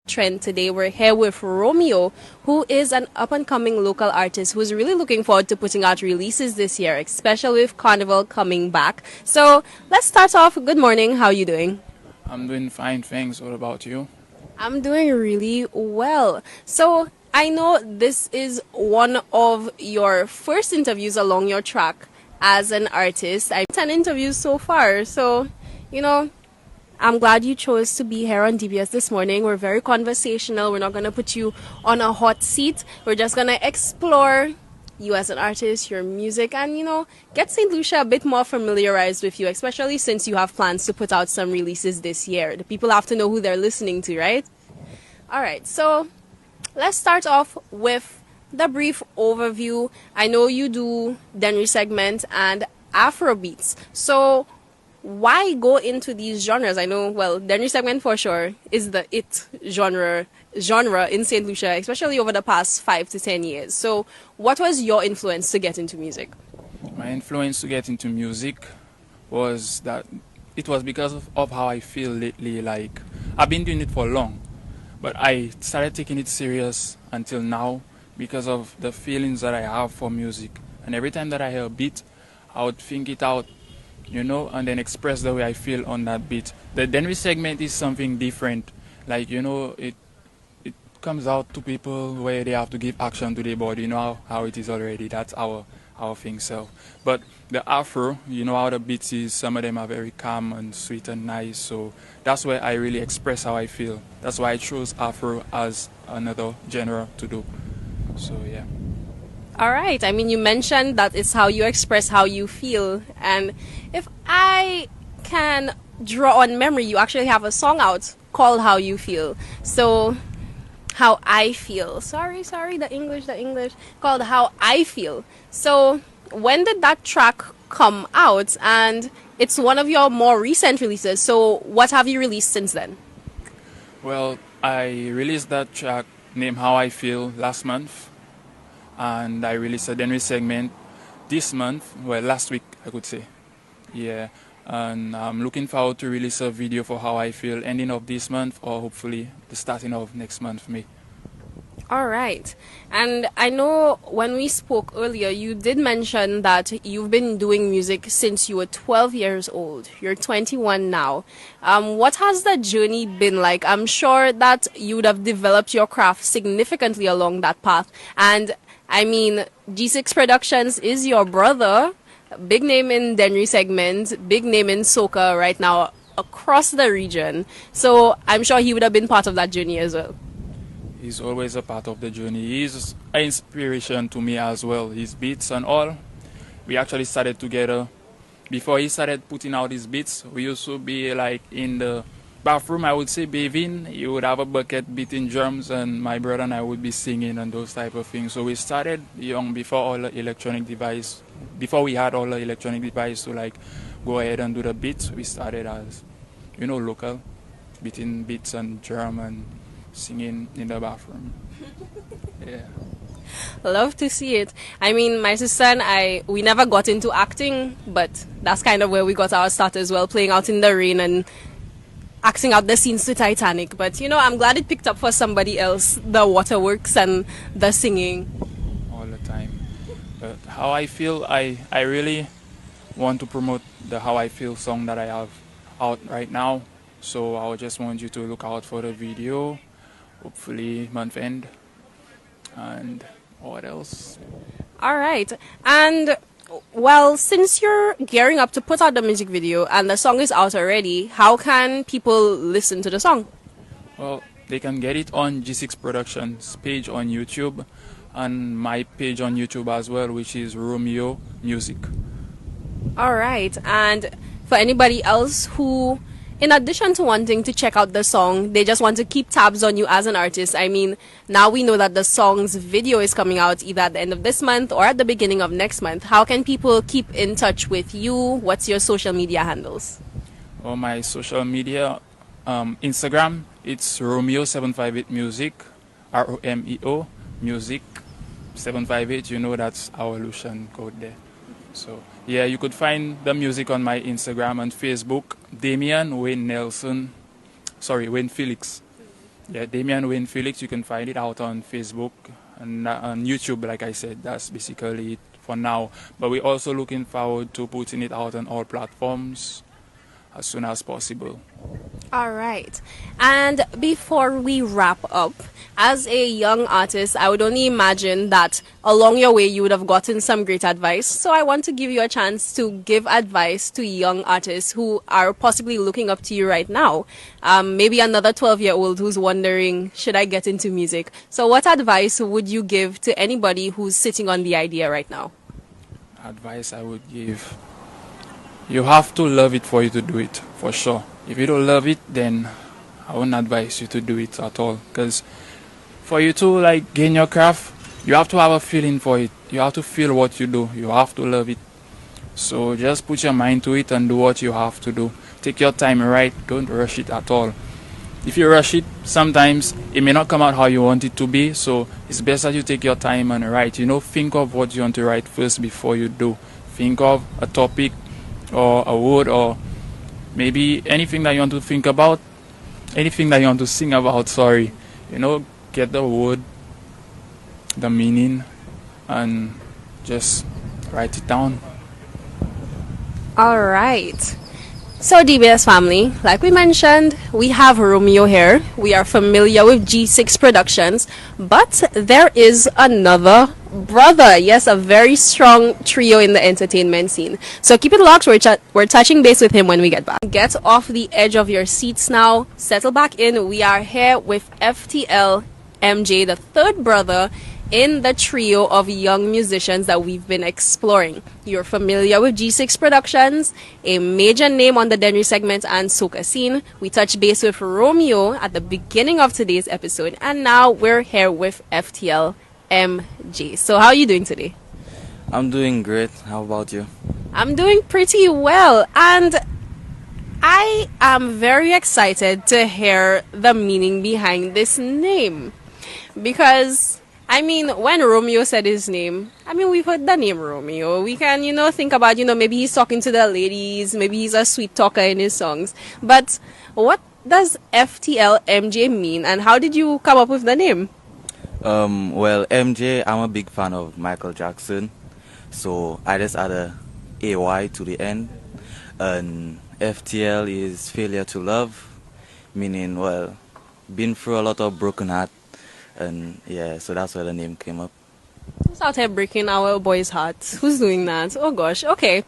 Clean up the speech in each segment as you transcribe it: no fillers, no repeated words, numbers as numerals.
trend today. We're here with Romeo, who is an up-and-coming local artist who's really looking forward to putting out releases this year, especially with Carnival coming back. So let's start off. Good morning. How are you doing? I'm doing fine, thanks. What about you? I'm doing really well. So I know this is one of your first interviews along your track as an artist. I've 10 interviews so far. So, you know, I'm glad you chose to be here on DBS this morning. We're very conversational. We're not going to put you on a hot seat. We're just going to explore you as an artist, your music, and, get St. Lucia a bit more familiarized with you, especially since you have plans to put out some releases this year. The people have to know who they're listening to, right? All right, so let's start off with the brief overview. I know you do Denry segment and Afrobeats. So why go into these genres? I know, well, Denry segment for sure is the it genre in St. Lucia, especially over the past 5 to 10 years. So what was your influence to get into music? My influence to get into music was that it was because of how I feel lately. Like, I've been doing it for long, but I started taking it serious until now because of the feelings that I have for music. And every time that I hear a beat, I would think it out, and then express the way I feel on that beat. The Denry segment is something different. Like, it comes out to people where they have to give action to their body. You know how it is already. That's our thing. So, but the Afro, how the beats is. Some of them are very calm and sweet and nice. So that's where I really express how I feel. That's why I chose Afro as another genre to do. So yeah. All right. I mean, you mentioned that it's how you express how you feel. And if I can draw on memory, you actually have a song out called How You Feel. So, How I Feel. Sorry, the English. Called How I Feel. So, when did that track come out? And it's one of your more recent releases. So, what have you released since then? Well, I released that track named How I Feel last month. And I released a Denry segment this month, well, last week, I could say. Yeah, and I'm looking forward to release a video for How I Feel ending of this month or hopefully the starting of next month for me. All right. And I know when we spoke earlier, you did mention that you've been doing music since you were 12 years old. You're 21 now. What has the journey been like? I'm sure that you would have developed your craft significantly along that path. And I mean, G6 Productions is your brother. Big name in Denry segment, big name in soca right now across the region. So I'm sure he would have been part of that journey as well. He's always a part of the journey. He's an inspiration to me as well. His beats and all. We actually started together. Before he started putting out his beats, we used to be like in the bathroom, I would say, bathing. He would have a bucket beating drums and my brother and I would be singing and those type of things. So we started young before we had all the electronic device to like go ahead and do the beats. We started as, local, beating beats and drum and singing in the bathroom. Yeah. Love to see it. I mean, my sister and we never got into acting, but that's kind of where we got our start as well, playing out in the rain and acting out the scenes to Titanic. But, I'm glad it picked up for somebody else, the waterworks and the singing. All the time. But How I Feel, I really want to promote the How I Feel song that I have out right now. So I just want you to look out for the video, hopefully month end. And what else? All right. And well, since you're gearing up to put out the music video and the song is out already, how can people listen to the song? Well, they can get it on G6 Productions page on YouTube and my page on YouTube as well, which is Romeo Music. All right. And for anybody else who, in addition to wanting to check out the song, they just want to keep tabs on you as an artist. I mean, now we know that the song's video is coming out either at the end of this month or at the beginning of next month. How can people keep in touch with you? What's your social media handles? Well, my social media, Instagram, it's Romeo758 Music, ROMEO Music 758. That's our Lucian code there. So yeah, you could find the music on my Instagram and Facebook, Wayne Felix. Yeah, Damian Wayne Felix. You can find it out on Facebook and on YouTube. Like I said, that's basically it for now. But we're also looking forward to putting it out on all platforms as soon as possible. All right. And before we wrap up, as a young artist, I would only imagine that along your way you would have gotten some great advice. So I want to give you a chance to give advice to young artists who are possibly looking up to you right now. Maybe another 12-year-old who's wondering, should I get into music? So what advice would you give to anybody who's sitting on the idea right now? Advice I would give: you have to love it for you to do it, for sure. If you don't love it, then I wouldn't advise you to do it at all. Because for you to like gain your craft, you have to have a feeling for it. You have to feel what you do. You have to love it. So just put your mind to it and do what you have to do. Take your time, right? Don't rush it at all. If you rush it, sometimes it may not come out how you want it to be. So it's best that you take your time and write. Think of what you want to write first before you do. Think of a topic or a word or maybe anything that you want to think about, anything that you want to sing about, sorry. Get the word, the meaning, and just write it down. All right. So DBS family, like we mentioned, we have Romeo here. We are familiar with G6 Productions, but there is another brother. Yes, a very strong trio in the entertainment scene. So keep it locked. We're touching base with him when we get back. Get off the edge of your seats now. Settle back in. We are here with FTL MJay, the third brother in the trio of young musicians that we've been exploring. You're familiar with G6 Productions, a major name on the Denry segment and soca scene. We touched base with Romeo at the beginning of today's episode, and now we're here with FTL MJay. So how are you doing today? I'm doing great. How about you? I'm doing pretty well, and I am very excited to hear the meaning behind this name. Because when Romeo said his name, we've heard the name Romeo. We can, think about, maybe he's talking to the ladies, maybe he's a sweet talker in his songs. But what does FTL MJay mean, and how did you come up with the name? Well, MJ, I'm a big fan of Michael Jackson, so I just add a AY to the end. And FTL is failure to love, meaning, well, been through a lot of broken heart. And yeah, so that's where the name came up. Who's out here breaking our boys' hearts? Who's doing that? Oh gosh, okay.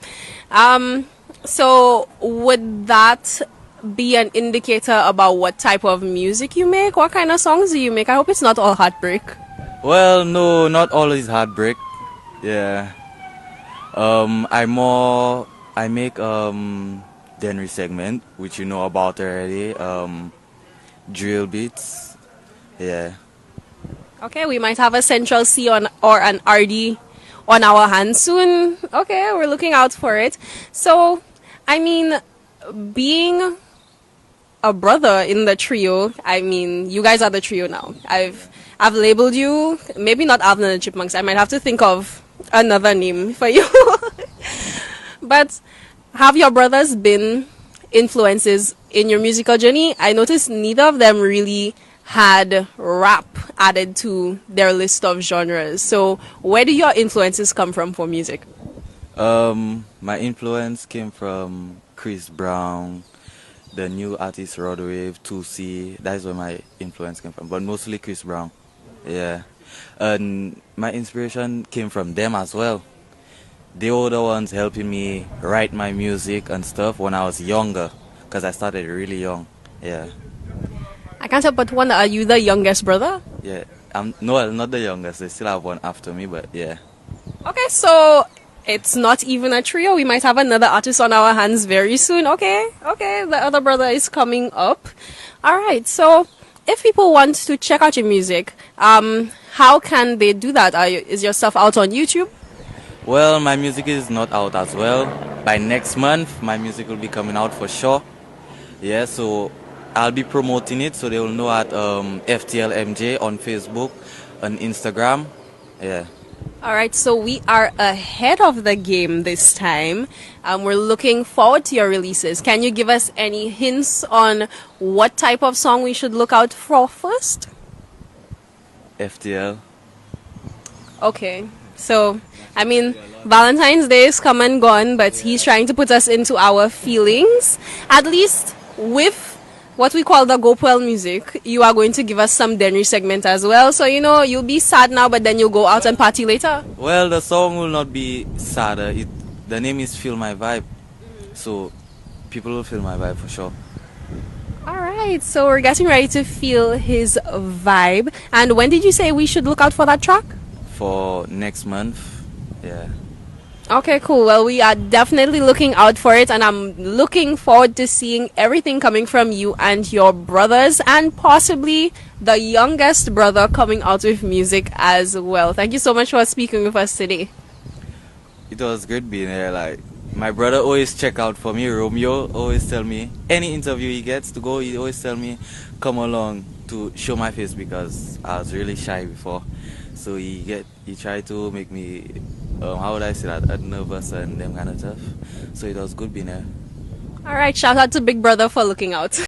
So would that be an indicator about what type of music you make? What kind of songs do you make? I hope it's not all heartbreak. Well, no, not always heartbreak. Yeah. I make Denry segment, which you know about already. Drill beats. Yeah. Okay, we might have a Central C or an RD on our hands soon. Okay, we're looking out for it. So, being a brother in the trio, you guys are the trio now. I've labeled you, maybe not Alvin and the Chipmunks. I might have to think of another name for you. But have your brothers been influences in your musical journey? I noticed neither of them really had rap added to their list of genres. So where do your influences come from for music? My influence came from Chris Brown, the new artist Rodwave, 2C. That's where my influence came from, but mostly Chris Brown. Yeah. And my inspiration came from them as well. They were the ones helping me write my music and stuff when I was younger, because I started really young. Yeah. I can't help but wonder, are you the youngest brother? Yeah. No, not the youngest. They still have one after me, but yeah. Okay, so it's not even a trio. We might have another artist on our hands very soon. Okay, the other brother is coming up. All right, so if people want to check out your music, how can they do that? Is your stuff out on YouTube? Well, my music is not out as well. By next month, my music will be coming out for sure. Yeah, so I'll be promoting it, so they will know at FTL MJay on Facebook and Instagram. Yeah. All right, so we are ahead of the game this time. We're looking forward to your releases. Can you give us any hints on what type of song we should look out for first? FTL. Okay, so I mean, Valentine's Day is come and gone, but he's trying to put us into our feelings. At least with what we call the Gopwell music, you are going to give us some Denry segment as well. So, you know, you'll be sad now, but then you'll go out and party later. Well, the song will not be sadder. The name is Feel My Vibe. So people will feel my vibe for sure. All right, so we're getting ready to feel his vibe. And when did you say we should look out for that track? For next month, yeah. Okay, cool. Well, we are definitely looking out for it, and I'm looking forward to seeing everything coming from you and your brothers, and possibly the youngest brother coming out with music as well. Thank you so much for speaking with us today. It was great being here. Like, my brother always check out for me. Romeo always tell me, any interview he gets to go, he always tell me, come along to show my face, because I was really shy before. So he tried to make me, how would I say that, nervous and them kind of stuff. So it was good being here. All right, shout out to Big Brother for looking out.